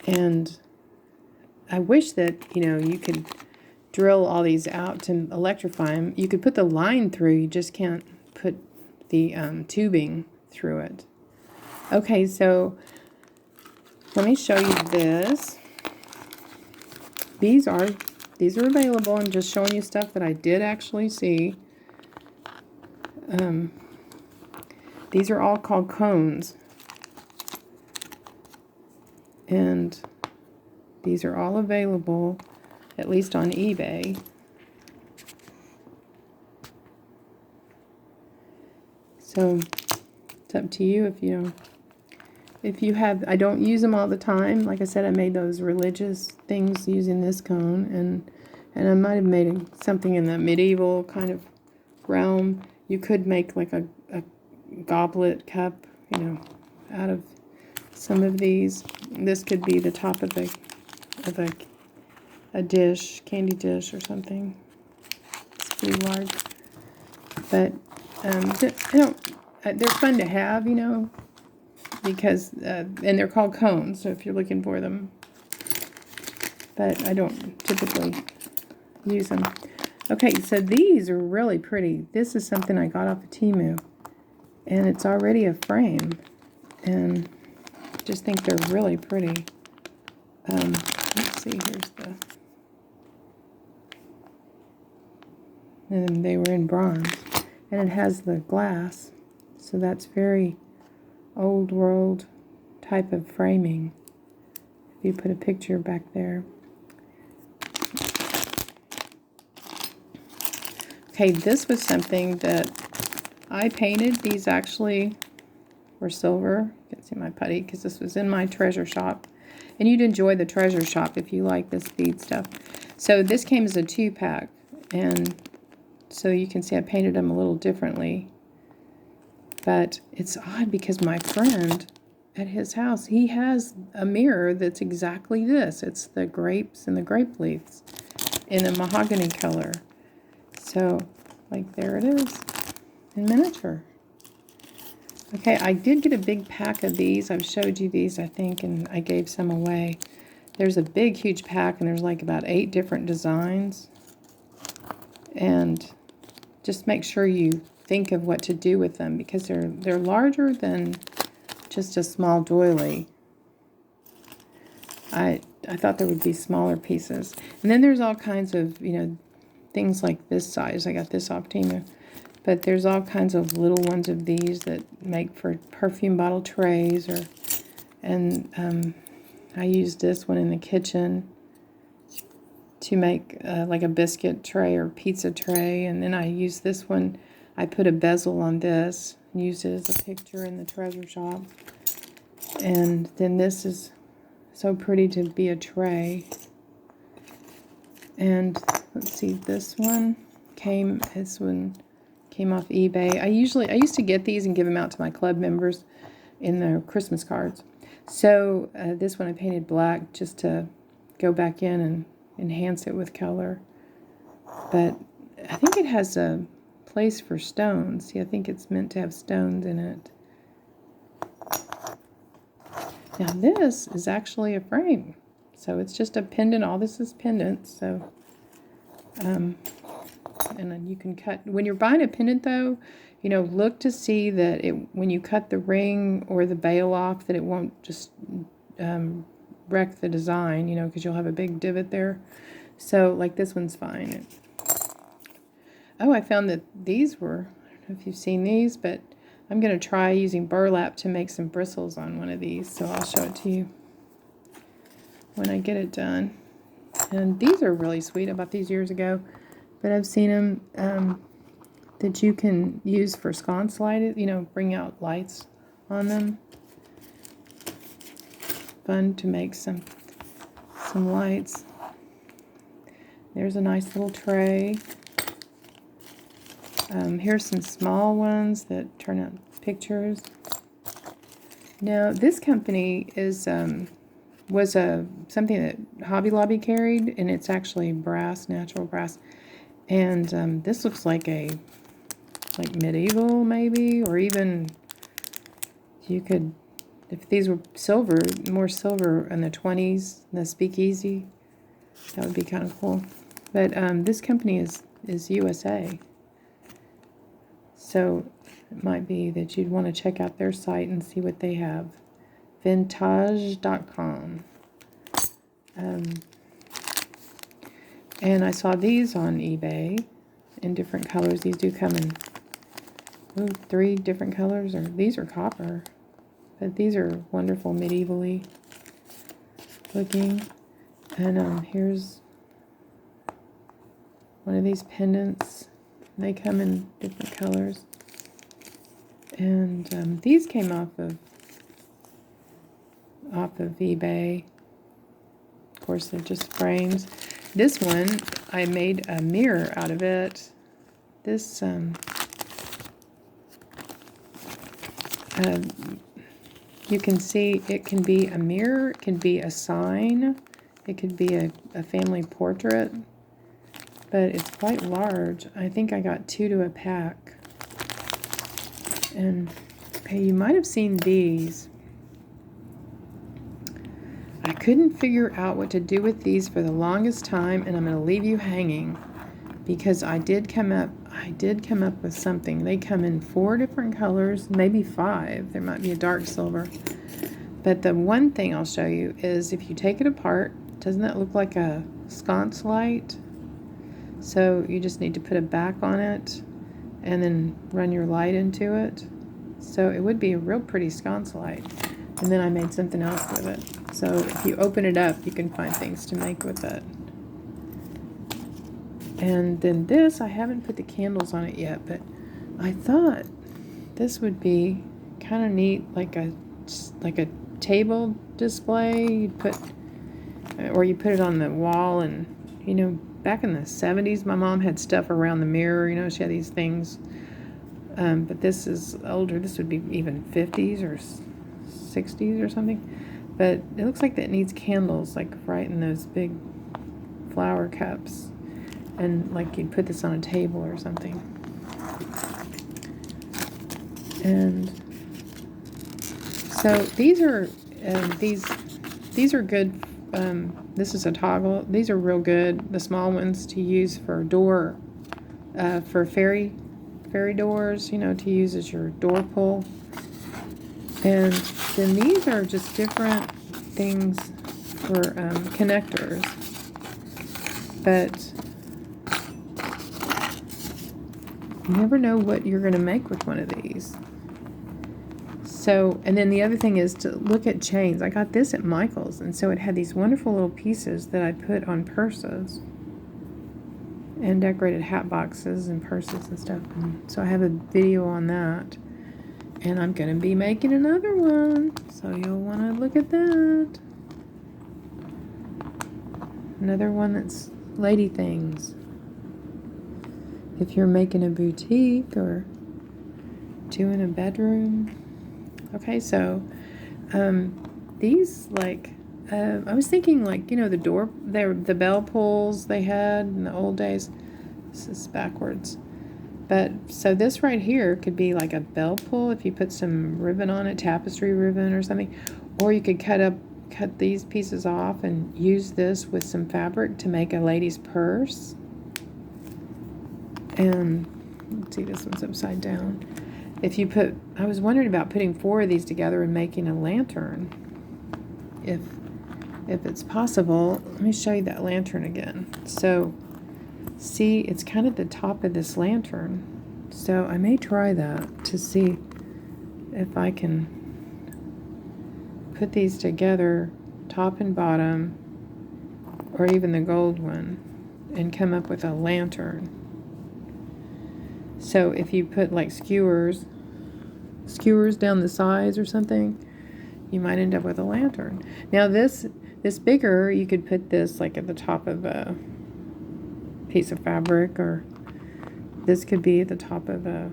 [SPEAKER 1] And I wish that, you know, you could drill all these out to electrify them. You could put the line through, you just can't put the tubing through it. Okay, so let me show you this. These are available. I'm just showing you stuff that I did actually see. These are all called cones. And these are all available, at least on eBay. So it's up to you if you have. I don't use them all the time. Like I said, I made those religious things using this cone, and I might have made something in the medieval kind of realm. You could make like a goblet cup, you know, out of some of these. This could be the top of a dish, candy dish or something. It's pretty large, but they're fun to have, you know, because and they're called cones. So if you're looking for them, but I don't typically use them. Okay, so these are really pretty. This is something I got off of Temu, and it's already a frame, and I just think they're really pretty. Let's see, here's the, and they were in bronze, and it has the glass, so that's very old world type of framing. If you put a picture back there. Okay, this was something that I painted. These actually were silver. You can see my putty because this was in my treasure shop. And you'd enjoy the treasure shop if you like this bead stuff. So this came as a 2-pack. And so you can see I painted them a little differently. But it's odd because my friend at his house, he has a mirror that's exactly this. It's the grapes and the grape leaves in a mahogany color. So, like, there it is in miniature. Okay, I did get a big pack of these. I've showed you these, I think, and I gave some away. There's a big, huge pack, and there's like about 8 different designs. And just make sure you think of what to do with them, because they're larger than just a small doily. I thought there would be smaller pieces. And then there's all kinds of, you know, things like this size. I got this off Temu. But there's all kinds of little ones of these that make for perfume bottle trays. And I used this one in the kitchen to make like a biscuit tray or pizza tray. And then I used this one. I put a bezel on this and used it as a picture in the treasure shop. And then this is so pretty to be a tray. And let's see, this one came off eBay. I used to get these and give them out to my club members in their Christmas cards. So this one I painted black just to go back in and enhance it with color. But I think it has a place for stones. See, I think it's meant to have stones in it. Now this is actually a frame. So it's just a pendant. All this is pendants. So, and then you can cut. When you're buying a pendant, though, you know, look to see that when you cut the ring or the bail off, that it won't just wreck the design. You know, because you'll have a big divot there. So, like this one's fine. Oh, I found that these were. I don't know if you've seen these, but I'm going to try using burlap to make some bristles on one of these. So I'll show it to you when I get it done. And these are really sweet. I bought these years ago, but I've seen them. that you can use for sconce light, you know, bring out lights on them. Fun to make some lights. There's a nice little tray. Here's some small ones that turn out pictures. Now, this company is was something that Hobby Lobby carried, and it's actually brass, natural brass. And this looks like medieval, maybe, or even you could, if these were silver, more silver in the 20s, the speakeasy, that would be kind of cool. But this company is USA. So it might be that you'd want to check out their site and see what they have. Vintage.com. And I saw these on eBay in different colors. These do come in 3 different colors, or these are copper. But these are wonderful, medievally looking. And here's one of these pendants. They come in different colors. And these came off of eBay. Of course, they're just frames. This one, I made a mirror out of it. This you can see it can be a mirror, it can be a sign, it could be a family portrait, but it's quite large. I think I got 2 to a pack. And okay, you might have seen these. I couldn't figure out what to do with these for the longest time, and I'm going to leave you hanging because I did come up with something. They come in 4 different colors, maybe 5. There might be a dark silver. But the one thing I'll show you is if you take it apart, doesn't that look like a sconce light? So you just need to put a back on it and then run your light into it. So it would be a real pretty sconce light. And then I made something else with it. So if you open it up, you can find things to make with it. And then this, I haven't put the candles on it yet, but I thought this would be kind of neat, like a table display. You put it on the wall, and you know, back in the 70s, my mom had stuff around the mirror. You know, she had these things. But this is older. This would be even 50s or 60s or something. But it looks like that needs candles, like right in those big flower cups. And like you'd put this on a table or something. And so these are good. This is a toggle. These are real good. The small ones to use for door, for fairy doors. You know, to use as your door pull. And then these are just different things for connectors. But you never know what you're going to make with one of these. So, and then the other thing is to look at chains. I got this at Michael's, and so it had these wonderful little pieces that I put on purses and decorated hat boxes and purses and stuff. And so I have a video on that. And I'm going to be making another one, so you'll want to look at that. Another one that's lady things. If you're making a boutique or doing a bedroom. Okay, so these, like, I was thinking, like, you know, the bell pulls they had in the old days. This is backwards. But, so this right here could be like a bell pull if you put some ribbon on it, tapestry ribbon or something. Or you could cut these pieces off and use this with some fabric to make a lady's purse. And, let's see, this one's upside down. I was wondering about putting 4 of these together and making a lantern. If it's possible. Let me show you that lantern again. So, see, it's kind of the top of this lantern. So I may try that to see if I can put these together, top and bottom, or even the gold one, and come up with a lantern. So if you put like skewers down the sides or something, you might end up with a lantern. Now this bigger, you could put this like at the top of a piece of fabric, or this could be at the top of a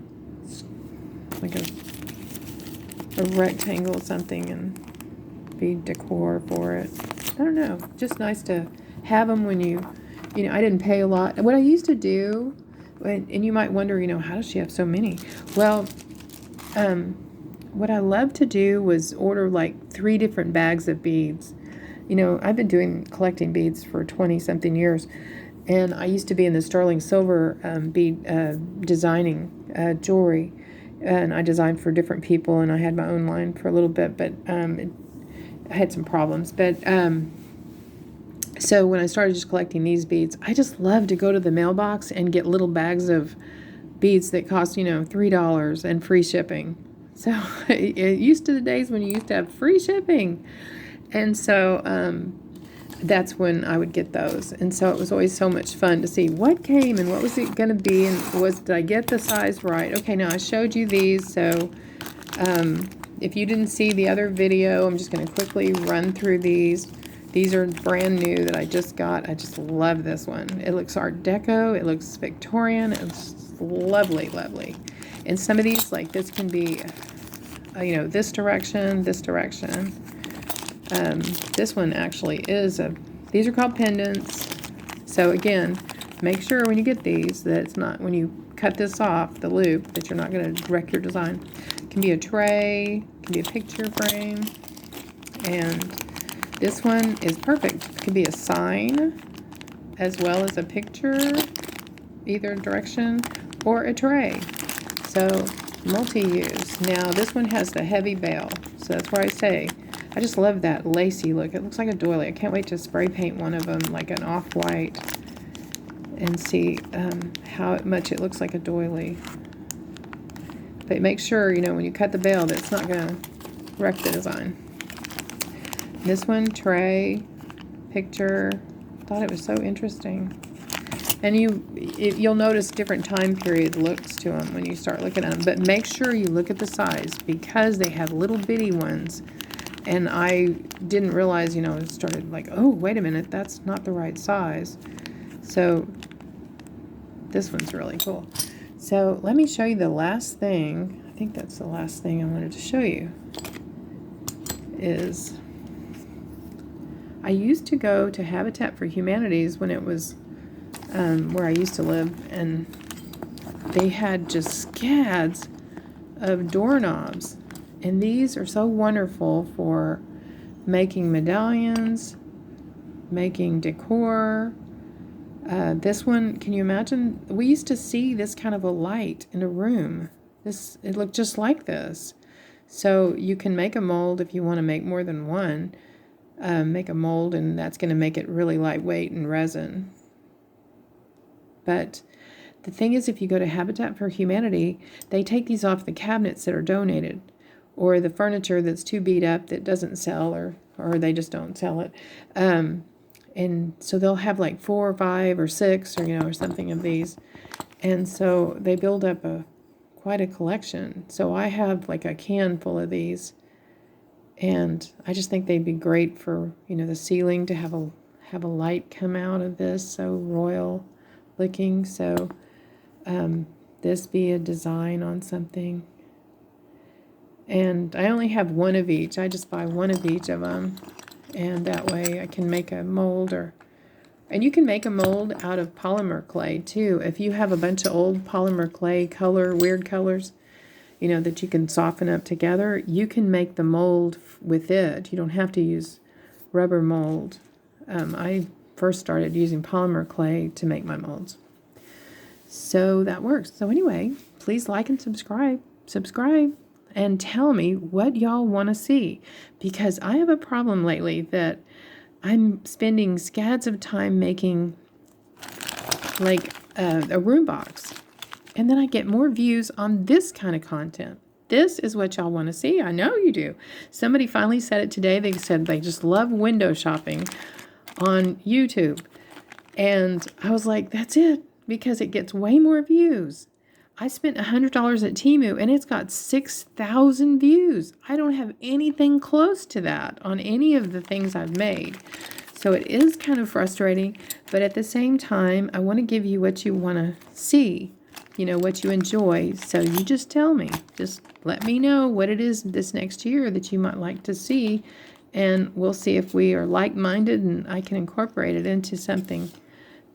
[SPEAKER 1] rectangle or something and be decor for it. I don't know, just nice to have them when you know, I didn't pay a lot. What I used to do, and you might wonder, you know, how does she have so many? Well, what I loved to do was order like 3 different bags of beads. You know, I've been collecting beads for 20-something years, and I used to be in the sterling silver bead designing jewelry, and I designed for different people, and I had my own line for a little bit, but I had some problems. But so when I started just collecting these beads, I just loved to go to the mailbox and get little bags of beads that cost, you know, $3 and free shipping. So it used to the days when you used to have free shipping. And so that's when I would get those. And so it was always so much fun to see what came and what was it going to be, and did I get the size right? Okay, now I showed you these, so if you didn't see the other video, I'm just going to quickly run through these. These are brand new that I just got. I just love this one. It looks Art Deco. It looks Victorian. It's lovely, lovely. And some of these, like this can be, you know, this direction, this direction. This one actually is these are called pendants. So again, make sure when you get these that it's not, when you cut this off, the loop, that you're not going to wreck your design. It can be a tray, it can be a picture frame, and this one is perfect. It could be a sign as well as a picture, either direction, or a tray. So multi-use. Now this one has the heavy bail, so that's where I say I just love that lacy look. It looks like a doily. I can't wait to spray paint one of them like an off-white and see how much it looks like a doily. But make sure, you know, when you cut the bail that it's not going to wreck the design. This one, tray, picture. Thought it was so interesting. And you'll notice different time period looks to them when you start looking at them. But make sure you look at the size, because they have little bitty ones. And I didn't realize, you know, it started like, oh, wait a minute, that's not the right size. So this one's really cool. So let me show you the last thing. I think that's the last thing I wanted to show you. Is I used to go to Habitat for Humanities when it was where I used to live, and they had just scads of doorknobs, and these are so wonderful for making medallions, making decor. This one, can you imagine? We used to see this kind of a light in a room. It looked just like this. So you can make a mold if you want to make more than one. Make a mold, and that's going to make it really lightweight in resin. But the thing is, if you go to Habitat for Humanity, they take these off the cabinets that are donated, or the furniture that's too beat up that doesn't sell, or they just don't sell it. And so they'll have like 4 or 5 or 6 or something of these. And so they build up quite a collection. So I have like a can full of these. And I just think they'd be great for, the ceiling, to have a light come out of this, so royal looking. So this be a design on something. And I only have one of each. I just buy one of each of them. And that way I can make a mold, and you can make a mold out of polymer clay too. If you have a bunch of old polymer clay weird colors, that you can soften up together, you can make the mold with it. You don't have to use rubber mold. I first started using polymer clay to make my molds. So that works. So anyway, please like and subscribe. And tell me what y'all want to see, because I have a problem lately that I'm spending scads of time making like a room box, and then I get more views on this kind of content. This is what y'all want to see. I know you do. Somebody finally said it today. They said they just love window shopping on YouTube. And I was like, that's it, because it gets way more views. I spent $100 at Temu and it's got 6,000 views. I don't have anything close to that on any of the things I've made. So it is kind of frustrating, but at the same time, I want to give you what you want to see, you know, what you enjoy. So you just tell me, just let me know what it is this next year that you might like to see, and we'll see if we are like-minded and I can incorporate it into something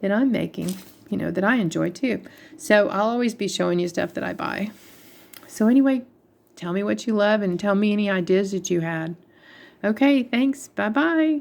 [SPEAKER 1] that I'm making, you know, that I enjoy too. So I'll always be showing you stuff that I buy. So anyway, tell me what you love and tell me any ideas that you had. Okay, thanks. Bye-bye.